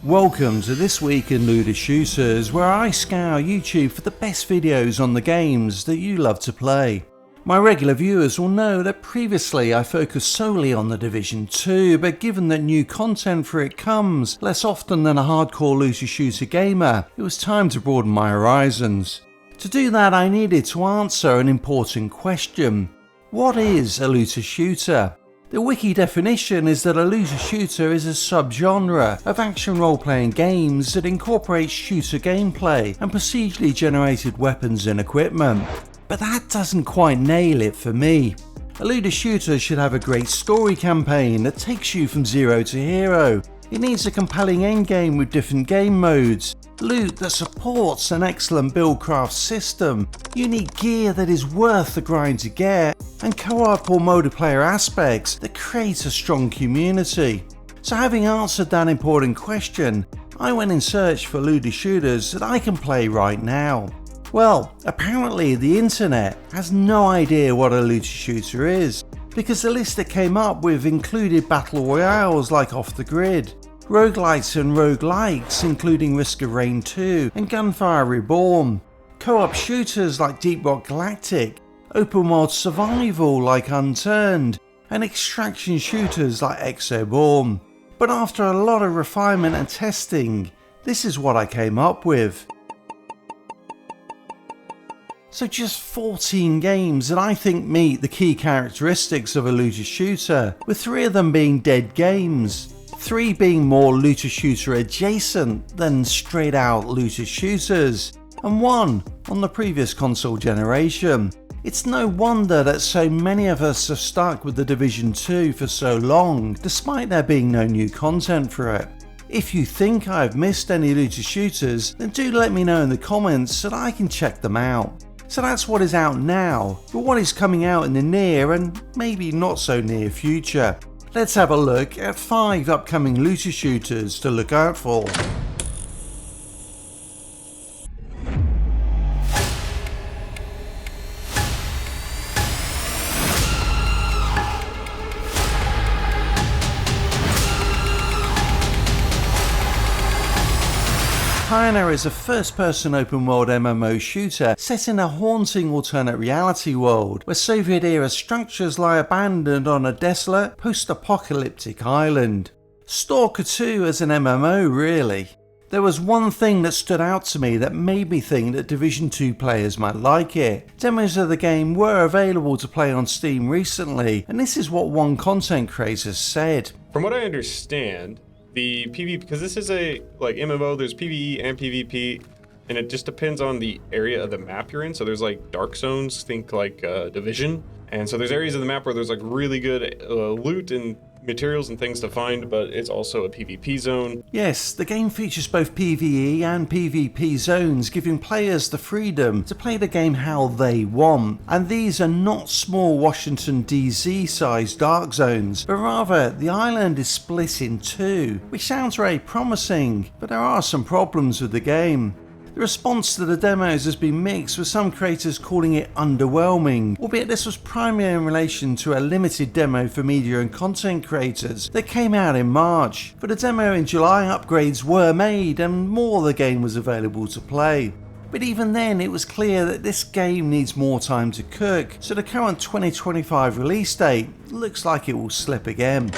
Welcome to This Week in Looter Shooters, where I scour YouTube for the best videos on the games that you love to play. My regular viewers will know that previously I focused solely on The Division 2, but given that new content for it comes less often than a hardcore looter shooter gamer, it was time to broaden my horizons. To do that, I needed to answer an important question. What is a looter shooter? The wiki definition is that a looter shooter is a subgenre of action role-playing games that incorporates shooter gameplay and procedurally generated weapons and equipment. But that doesn't quite nail it for me. A looter shooter should have a great story campaign that takes you from zero to hero. It needs a compelling endgame with different game modes, loot that supports an excellent buildcraft system, unique gear that is worth the grind to get, and co-op or multiplayer aspects that create a strong community. So having answered that important question, I went in search for looter shooters that I can play right now. Well, apparently the internet has no idea what a looter shooter is, because the list that came up with included battle royales like Off the Grid, roguelites and roguelikes including Risk of Rain 2 and Gunfire Reborn, co-op shooters like Deep Rock Galactic, open world survival like Unturned, and extraction shooters like Exoborn. But after a lot of refinement and testing, this is what I came up with. So just 14 games that I think meet the key characteristics of a looter shooter, with 3 of them being dead games, 3 being more looter shooter adjacent than straight out looter shooters, and 1 on the previous console generation. It's no wonder that so many of us have stuck with The Division 2 for so long, despite there being no new content for it. If you think I've missed any looter shooters, then do let me know in the comments so that I can check them out. So that's what is out now, but what is coming out in the near and maybe not so near future. Let's have a look at 5 upcoming looter shooters to look out for. Pioneer is a first-person open-world MMO shooter set in a haunting alternate reality world where Soviet-era structures lie abandoned on a desolate, post-apocalyptic island. Stalker 2 as an MMO, really. There was one thing that stood out to me that made me think that Division 2 players might like it. Demos of the game were available to play on Steam recently, and this is what one content creator said. From what I understand, the PvP, because this is a MMO, there's PvE and PvP, and it just depends on the area of the map you're in. So there's like dark zones, think like Division, and so there's areas of the map where there's like really good loot and materials and things to find, but it's also a PvP zone. Yes, the game features both PvE and PvP zones, giving players the freedom to play the game how they want. And these are not small Washington DC sized dark zones, but rather the island is split in 2, which sounds very promising, but there are some problems with the game. The response to the demos has been mixed, with some creators calling it underwhelming, albeit this was primarily in relation to a limited demo for media and content creators that came out in March. For the demo in July, upgrades were made and more of the game was available to play. But even then, it was clear that this game needs more time to cook, so the current 2025 release date looks like it will slip again.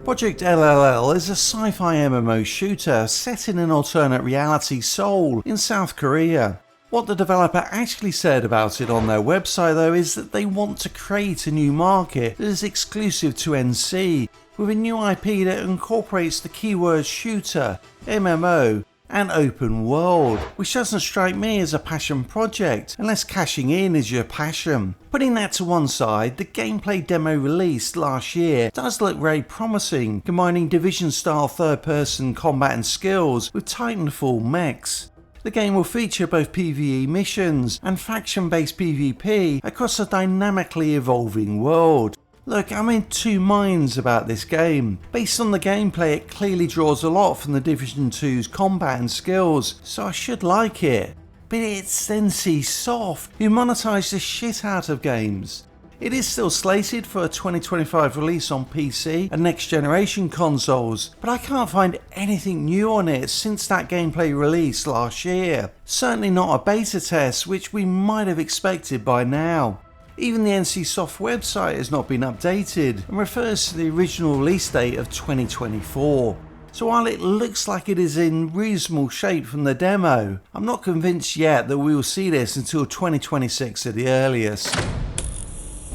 Project LLL is a sci-fi MMO shooter set in an alternate reality Seoul in South Korea. What the developer actually said about it on their website though is that they want to create a new market that is exclusive to NC, with a new IP that incorporates the keywords shooter, MMO, and open world, which doesn't strike me as a passion project unless cashing in is your passion. Putting that to one side, the gameplay demo released last year does look very promising, combining Division style third person combat and skills with Titanfall mechs. The game will feature both PvE missions and faction based PvP across a dynamically evolving world. Look, I'm in two minds about this game. Based on the gameplay, it clearly draws a lot from the Division 2's combat and skills, so I should like it. But it's NCSoft, who monetize the shit out of games. It is still slated for a 2025 release on PC and next generation consoles, but I can't find anything new on it since that gameplay release last year. Certainly not a beta test, which we might have expected by now. Even the NCSoft website has not been updated and refers to the original release date of 2024. So while it looks like it is in reasonable shape from the demo, I'm not convinced yet that we will see this until 2026 at the earliest.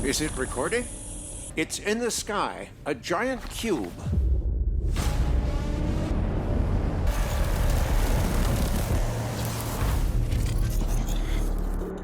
Is it recording? It's in the sky, a giant cube.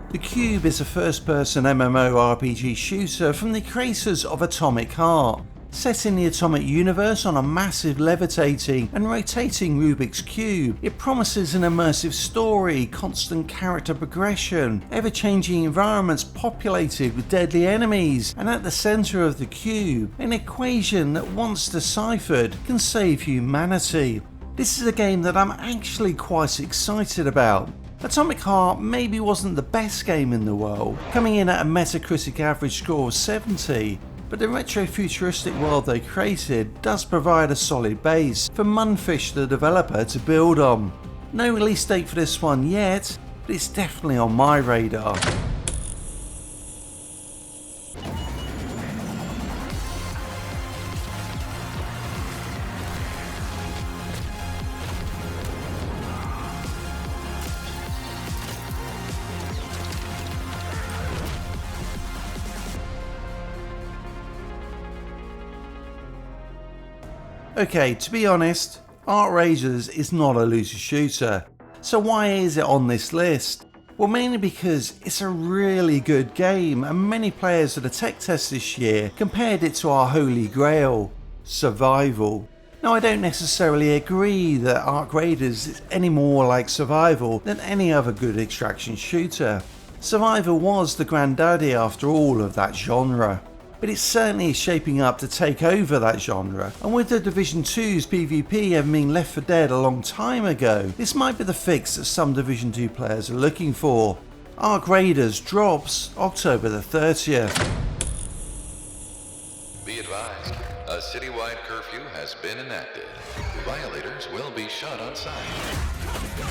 The Cube is a first-person MMORPG shooter from the creators of Atomic Heart. Set in the Atomic universe on a massive levitating and rotating Rubik's Cube, it promises an immersive story, constant character progression, ever-changing environments populated with deadly enemies, and at the centre of the cube, an equation that once deciphered can save humanity. This is a game that I'm actually quite excited about. Atomic Heart maybe wasn't the best game in the world, coming in at a Metacritic average score of 70, but the retro-futuristic world they created does provide a solid base for Munfish the developer to build on. No release date for this one yet, but it's definitely on my radar. Okay, to be honest, Art Raiders is not a looter shooter, so why is it on this list? Well, mainly because it's a really good game and many players at a tech test this year compared it to our holy grail, Survival. Now, I don't necessarily agree that Ark Raiders is any more like Survival than any other good extraction shooter. Survival was the granddaddy after all of that genre. But it certainly is shaping up to take over that genre, and with the Division 2's PvP having been left for dead a long time ago, this might be the fix that some Division 2 players are looking for. Ark Raiders drops October the 30th. Be advised, a citywide curfew has been enacted. Violators will be shot on sight.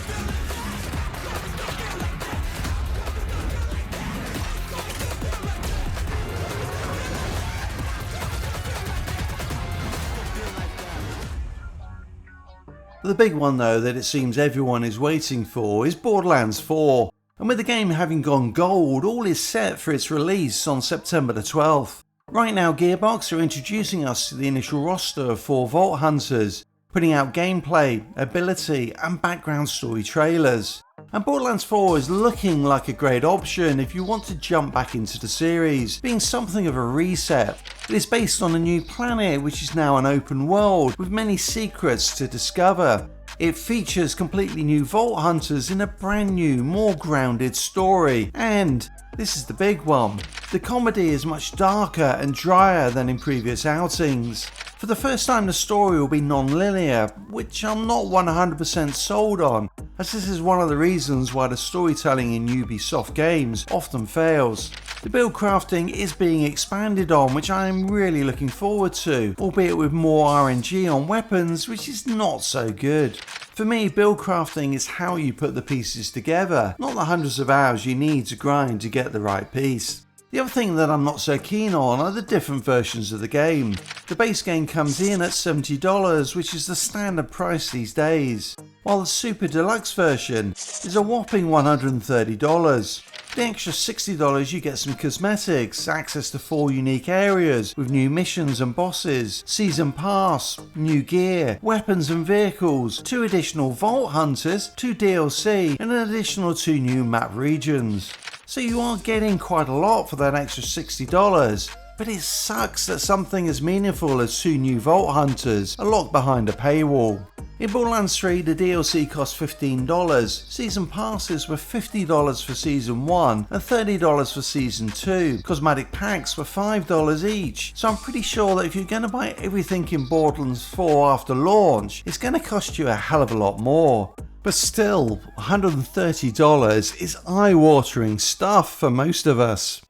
The big one though that it seems everyone is waiting for is Borderlands 4, and with the game having gone gold, all is set for its release on September the 12th. Right now Gearbox are introducing us to the initial roster of 4 Vault Hunters, putting out gameplay, ability and background story trailers. And Borderlands 4 is looking like a great option if you want to jump back into the series, being something of a reset. It is based on a new planet which is now an open world with many secrets to discover. It features completely new Vault Hunters in a brand new, more grounded story, and this is the big one, the comedy is much darker and drier than in previous outings. For the first time the story will be non-linear, which I'm not 100% sold on, as this is one of the reasons why the storytelling in Ubisoft games often fails. The build crafting is being expanded on, which I am really looking forward to, albeit with more RNG on weapons, which is not so good. For me, build crafting is how you put the pieces together, not the hundreds of hours you need to grind to get the right piece. The other thing that I'm not so keen on are the different versions of the game. The base game comes in at $70, which is the standard price these days, while the Super Deluxe version is a whopping $130. For the extra $60 you get some cosmetics, access to 4 unique areas with new missions and bosses, season pass, new gear, weapons and vehicles, 2 additional Vault Hunters, 2 DLC and an additional 2 new map regions. So you are getting quite a lot for that extra $60, but it sucks that something as meaningful as 2 new Vault Hunters are locked behind a paywall. In Borderlands 3 the DLC cost $15, season passes were $50 for season 1 and $30 for season 2, cosmetic packs were $5 each, so I'm pretty sure that if you're going to buy everything in Borderlands 4 after launch, it's going to cost you a hell of a lot more. But still, $130 is eye-watering stuff for most of us.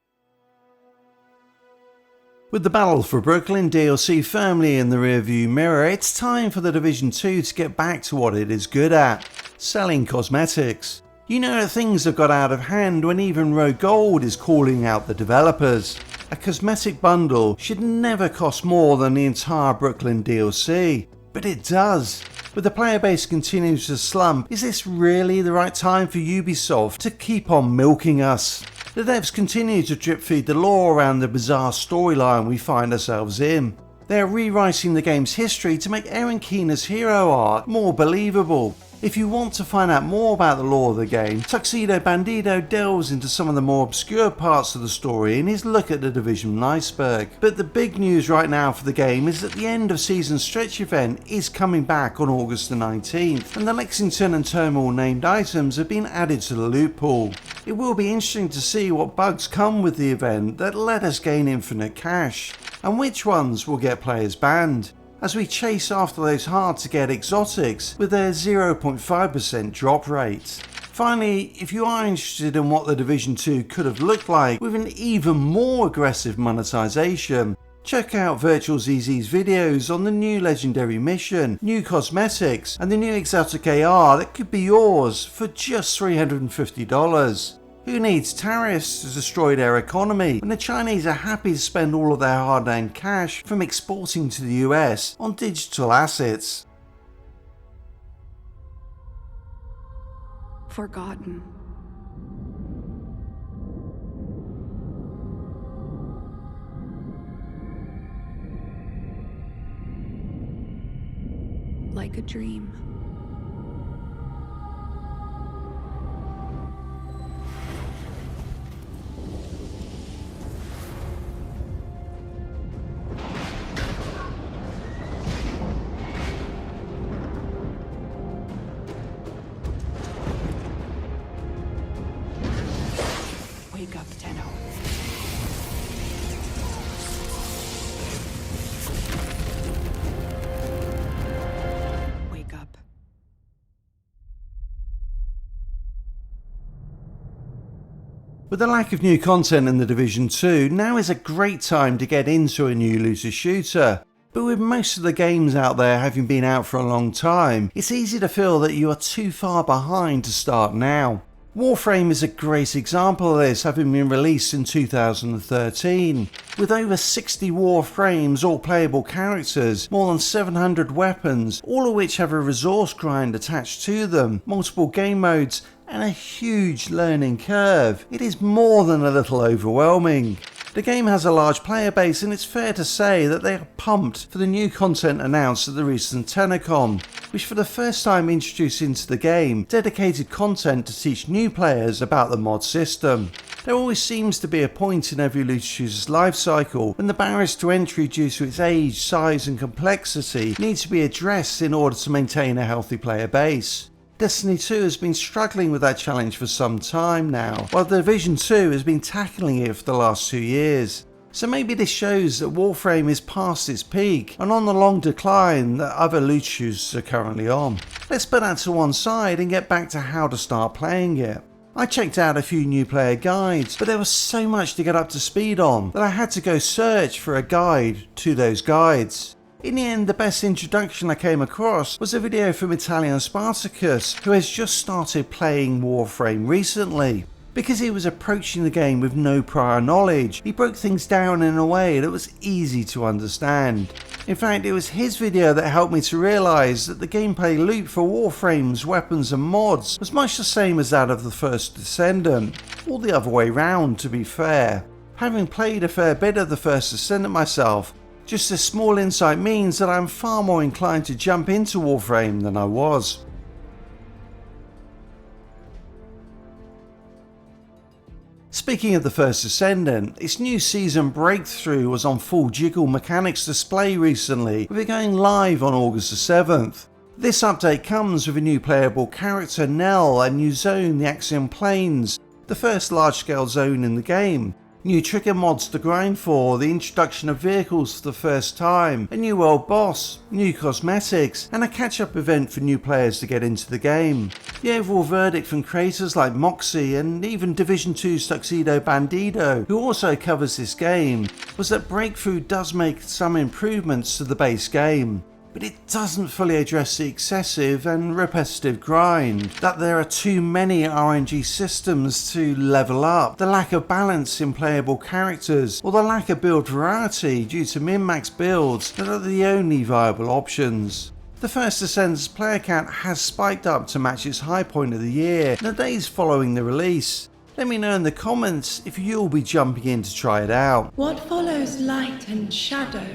With the Battle for Brooklyn DLC firmly in the rearview mirror, it's time for The Division 2 to get back to what it is good at: selling cosmetics. You know that things have got out of hand when even Rogue Gold is calling out the developers. A cosmetic bundle should never cost more than the entire Brooklyn DLC, but it does. With the player base continuing to slump, is this really the right time for Ubisoft to keep on milking us? The devs continue to drip feed the lore around the bizarre storyline we find ourselves in. They are rewriting the game's history to make Aaron Keener's hero arc more believable. If you want to find out more about the lore of the game, Tuxedo Bandito delves into some of the more obscure parts of the story in his look at the Division iceberg. But the big news right now for the game is that the end of season stretch event is coming back on August the 19th, and the Lexington and Terminal named items have been added to the loot pool. It will be interesting to see what bugs come with the event that let us gain infinite cash, and which ones will get players banned, as we chase after those hard to get exotics with their 0.5% drop rate. Finally, if you are interested in what the Division 2 could have looked like with an even more aggressive monetization, check out Virtual ZZ's videos on the new legendary mission, new cosmetics and the new exotic AR that could be yours for just $350. Who needs tariffs to destroy their economy when the Chinese are happy to spend all of their hard-earned cash from exporting to the US on digital assets? Forgotten. Like a dream. Wake up, Tenno. Wake up. With the lack of new content in The Division 2, now is a great time to get into a new looter shooter. But with most of the games out there having been out for a long time, it's easy to feel that you are too far behind to start now. Warframe is a great example of this, having been released in 2013. With over 60 Warframes, all playable characters, more than 700 weapons, all of which have a resource grind attached to them, multiple game modes, and a huge learning curve, it is more than a little overwhelming. The game has a large player base, and it's fair to say that they are pumped for the new content announced at the recent Tenacon, which for the first time introduced into the game dedicated content to teach new players about the mod system. There always seems to be a point in every looter shooter's life cycle when the barriers to entry due to its age, size and complexity need to be addressed in order to maintain a healthy player base. Destiny 2 has been struggling with that challenge for some time now, while The Division 2 has been tackling it for the last 2 years. So maybe this shows that Warframe is past its peak and on the long decline that other loot shooters are currently on. Let's put that to one side and get back to how to start playing it. I checked out a few new player guides, but there was so much to get up to speed on that I had to go search for a guide to those guides. In the end, the best introduction I came across was a video from Italian Spartacus, who has just started playing Warframe recently. Because he was approaching the game with no prior knowledge, he broke things down in a way that was easy to understand. In fact, it was his video that helped me to realise that the gameplay loop for warframes, weapons and mods was much the same as that of the first Descendant, or the other way round to be fair. Having played a fair bit of the first Descendant myself, just this small insight means that I'm far more inclined to jump into Warframe than I was. Speaking of the first Descendant, its new season breakthrough was on full jiggle mechanics display recently, with it going live on August the 7th. This update comes with a new playable character, Nell, a new zone, the Axiom Plains, the first large-scale zone in the game, new trigger mods to grind for, the introduction of vehicles for the first time, a new world boss, new cosmetics, and a catch-up event for new players to get into the game. The overall verdict from creators like Moxie and even Division 2's Tuxedo Bandido, who also covers this game, was that Breakthrough does make some improvements to the base game, but it doesn't fully address the excessive and repetitive grind, that there are too many RNG systems to level up, the lack of balance in playable characters, or the lack of build variety due to min-max builds that are the only viable options. The first Descendant's player count has spiked up to match its high point of the year in the days following the release. Let me know in the comments if you'll be jumping in to try it out. What follows light and shadow?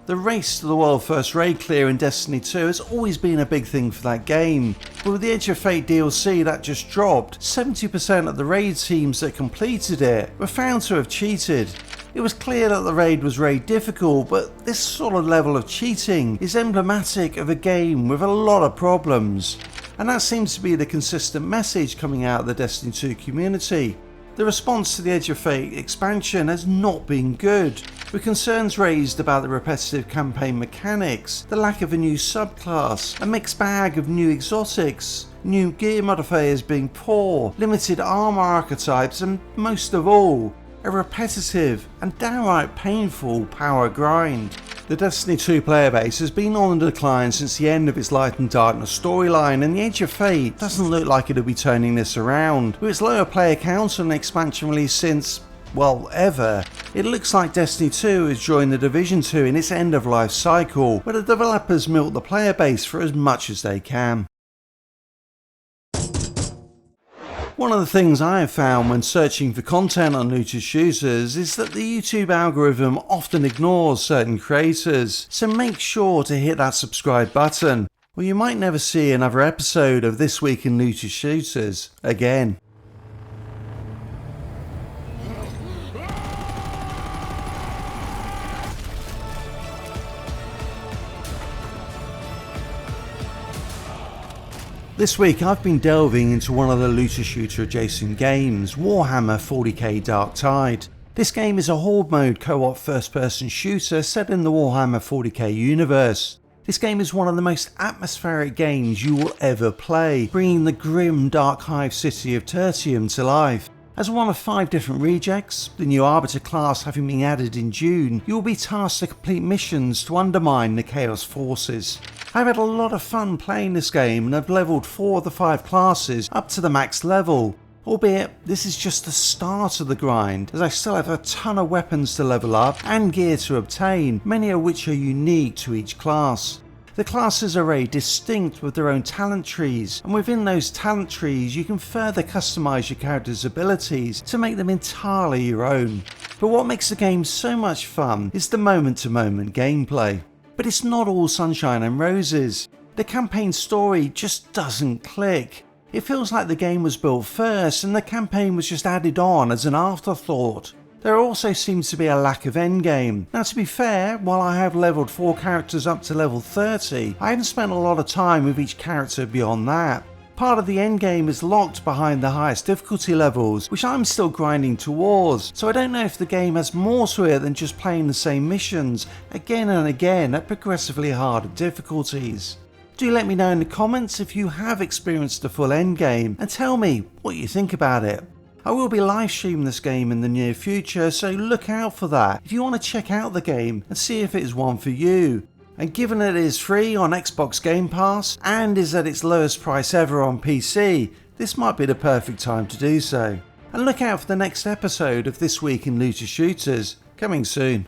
The race to the world first raid clear in Destiny 2 has always been a big thing for that game, but with the Edge of Fate DLC that just dropped, 70% of the raid teams that completed it were found to have cheated. It was clear that the raid was raid difficult, but this sort of level of cheating is emblematic of a game with a lot of problems, and that seems to be the consistent message coming out of the Destiny 2 community. The response to the Edge of Fate expansion has not been good, with concerns raised about the repetitive campaign mechanics, the lack of a new subclass, a mixed bag of new exotics, new gear modifiers being poor, limited armor archetypes, and most of all, a repetitive and downright painful power grind. The Destiny 2 player base has been on the decline since the end of its Light and Darkness storyline, and the Edge of Fate doesn't look like it'll be turning this around. With its lower player count on an expansion release since, well, ever, it looks like Destiny 2 has joined the Division 2 in its end of life cycle, where the developers milk the player base for as much as they can. One of the things I have found when searching for content on looter shooters is that the YouTube algorithm often ignores certain creators, so make sure to hit that subscribe button, or you might never see another episode of This Week in Looter Shooters again. This week I've been delving into one of the looter shooter adjacent games, Warhammer 40k Dark Tide. This game is a horde mode co-op first person shooter set in the Warhammer 40k universe. This game is one of the most atmospheric games you will ever play, bringing the grim dark hive city of Tertium to life. As one of 5 different rejects, the new Arbiter class having been added in June, you will be tasked to complete missions to undermine the Chaos forces. I've had a lot of fun playing this game and I've leveled 4 of the 5 classes up to the max level, albeit this is just the start of the grind, as I still have a ton of weapons to level up and gear to obtain, many of which are unique to each class. The classes are very distinct with their own talent trees, and within those talent trees you can further customise your character's abilities to make them entirely your own. But what makes the game so much fun is the moment-to-moment gameplay. But it's not all sunshine and roses. The campaign story just doesn't click. It feels like the game was built first and the campaign was just added on as an afterthought. There also seems to be a lack of endgame. Now to be fair, while I have leveled 4 characters up to level 30, I haven't spent a lot of time with each character beyond that. Part of the endgame is locked behind the highest difficulty levels, which I'm still grinding towards, so I don't know if the game has more to it than just playing the same missions again and again at progressively harder difficulties. Do let me know in the comments if you have experienced the full endgame and tell me what you think about it. I will be live streaming this game in the near future, so look out for that if you want to check out the game and see if it is one for you. And given it is free on Xbox Game Pass and is at its lowest price ever on PC, this might be the perfect time to do so. And look out for the next episode of This Week in Looter Shooters, coming soon.